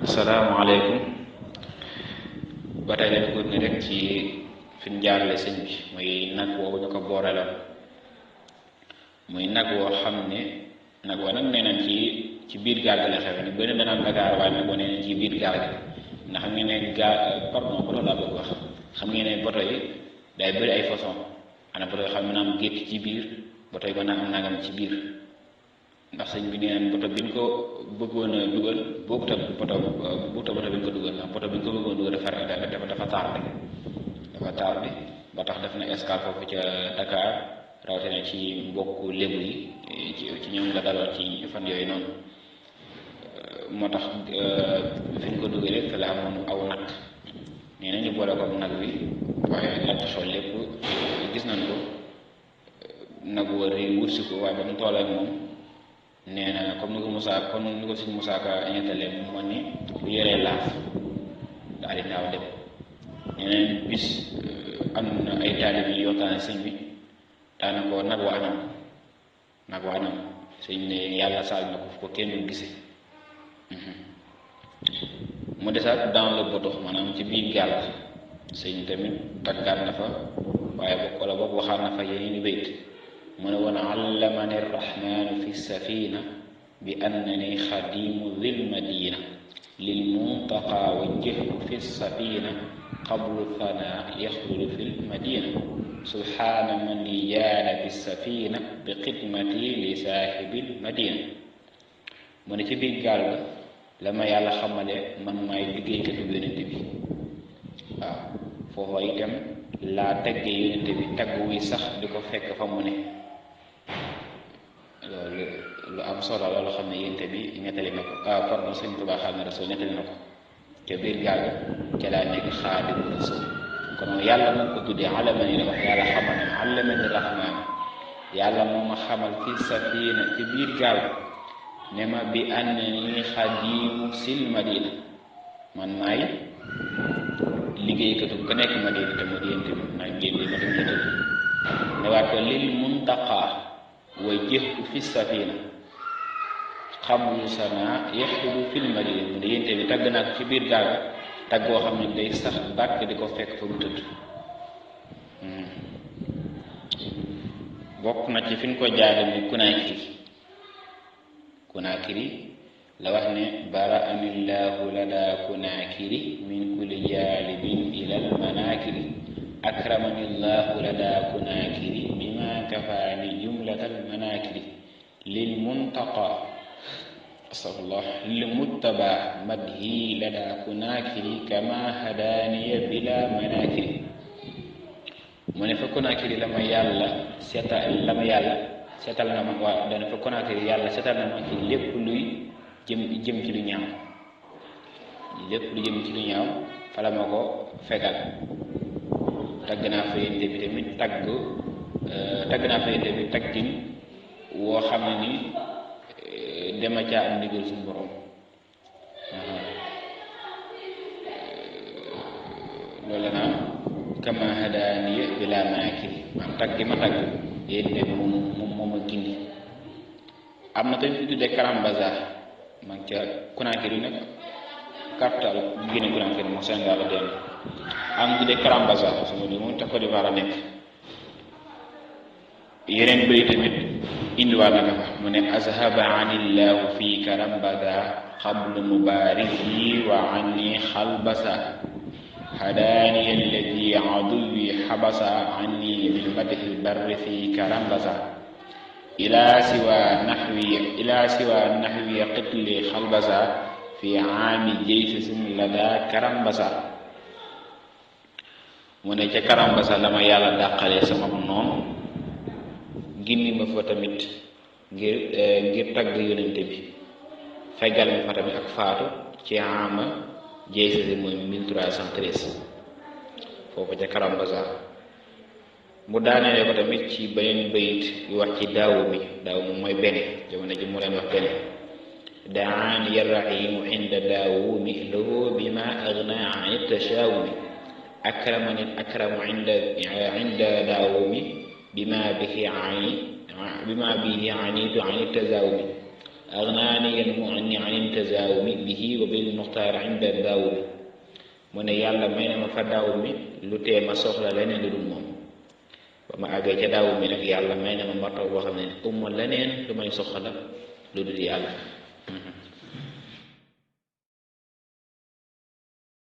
asalaamaaleykum ba tey dañu ko ni rek ci fi ñu jaarale sëñ bi muy nag woowu ñu ko booreloon muy nag woo xam ne nag woo nag nee nañ ci biir gaal gi la xewe ni bëri danaan Dakar waaye nag woo nee nañ ci biir gaal gi ndax xam ngeen ne pardon boto laa bëgg wax xam ngeen ne boto yi day bëri ay façon ana boto yi xam ne am gétt ci biir boto yi mën naa am nangam ci biir ndax sëñ bi nee naan boto bi ñu ko bëggoon a dugal bokkut ak boto bi ñu ko dugal ndax boto bi ñu ko bëggoon a dugal dafa tardé ba tax def na escale foofu ca Dakar rawatina ci mbokku lébu yi ci ñoom la daloon ci fan yooyu noonu moo tax fi ñu ko dugalee fa la amoon aw nag nee na ñu boole ko nag wi waaye la xew lépp gis nañ ko nag war yi wursi ko waaye ba mu toll ak moom nee na comme ni ko Sëñ Musaa Ka ñettalee moo ni bu yoree laaf daal di naaw dem nee na bis am na ay taalib yi waxtaan sëñ bi daana ko nag wa anam sëñ ne yàlla saal na ko fu ko kenn du gisee mu desaat dans le bateau maanaam ci biir gaal sëñ tamit taggaat na fa waaye boobu waxaat na fa yeneen bayt mu ne woon allamani rrahmanu fi safina bi annani xadimu dil madina lil muntaqa wajjahtu fi safina qablu fana yaxlulu fi lmadina subhana man li jaada bi safina bi xidmati li saahibil madina mu ne ci biir gaal ga la ma yàlla xamale man maay liggéeykatu yonente bi waaw foofa itam laa taggee yonente bi tagg wuy sax di ko fekk fa mu ne loolu lu am solo loolu xam ne yonente bi nettali na ko pardon Sëñ Tuubaa Xaadimu Rasuul nettali na ko ca biir gaal ga ca laa nekk Xaadimu Rasuul kon yàlla moo ko tuddee alamani la wax yàlla xamal ne allamani rahmaan yàlla moo ma xamal fi safina ci biir gaal ne ma bi annani xadimu sil madina man maay liggéeykatu ka nekk madina te ma yonente bi maa ngi génn ma dem yonente bi ne waat ko lil muntaqa wajjahtu fi safina xablu sana yaxdudu fil madina mu ne yonente bi tagg naa ko ci biir gaal ga tagg boo xam ne day sax dàkk di ko fekk fa mu tëdd bokk na ci fi ñu ko jaare ni Kunaakiri la wax ne baraanillahu lada Kunaakiri min kulli jaalibin ilal manaakiri akramanillahu lada Kunaakiri bima kafaani jumlatal manaakiri lil muntaqa astafurlah lil muttaba madhi lada Kunaakiri kama hadaaniya bila manaakiri mu ne fa Kunaakiri la ma yàlla seetal na ma waaw dana fa Konaakiri yàlla seetal na ma ci lépp luy jëm ci lu ñaaw fala ma ko fegal tagg naa fa yonente bi tamit taggin woo xam ne ni dama caa am ndigal suñu borom loolu naa kama hadaaniya bila maakiri maanaam tagg ma tagg yonente bi moom a gindi am na tamit fi tuddee Karambaza maa ngi ca Conakry nag capital Guinée Conakry moom Sénégal la dellu am tuddee Karambaza sama di moom te Côte d'Ivoire a nekk yeneen bëri tamit indiwaat na fa mu ne azhaba anillahu fi Karambaza xablu mubaariki wa anni xalbasa hadaani alladi aduwi xabasa anni bil madhi barri fi Karambaza ila siwa naxwi qitli xalbasa fi aami jaysasin lada Karambasa mu ne ca Karambasa la ma yàlla dàqalee sama noonu gindi ma fa tamit ngir tagg yonente bi feggal ma fa tamit ak faatu ci aama jaysasin mooy 1313 foofu ca Karambasa mu daanelee ko tamit ci beneen bayit yu wax ci daawu moom mooy bene jamono ji mu leen wax bene daani yarrahimu inda daawumi lahu bima agna an tashaawumi akramani akramu inda daawumi bima bihi anitu an tazaawumi agnaaniyan mu'ni an tazaawumi bihi wa bil muxtaar inda daawumi mu ne yàlla may na ma fa daaw mi lu tee ma soxla leneen lu dul moom ba ma àggee ca daaw mi nag yàlla may na ma martaba boo xam ne umma leneen lu may soxla lu dul yàlla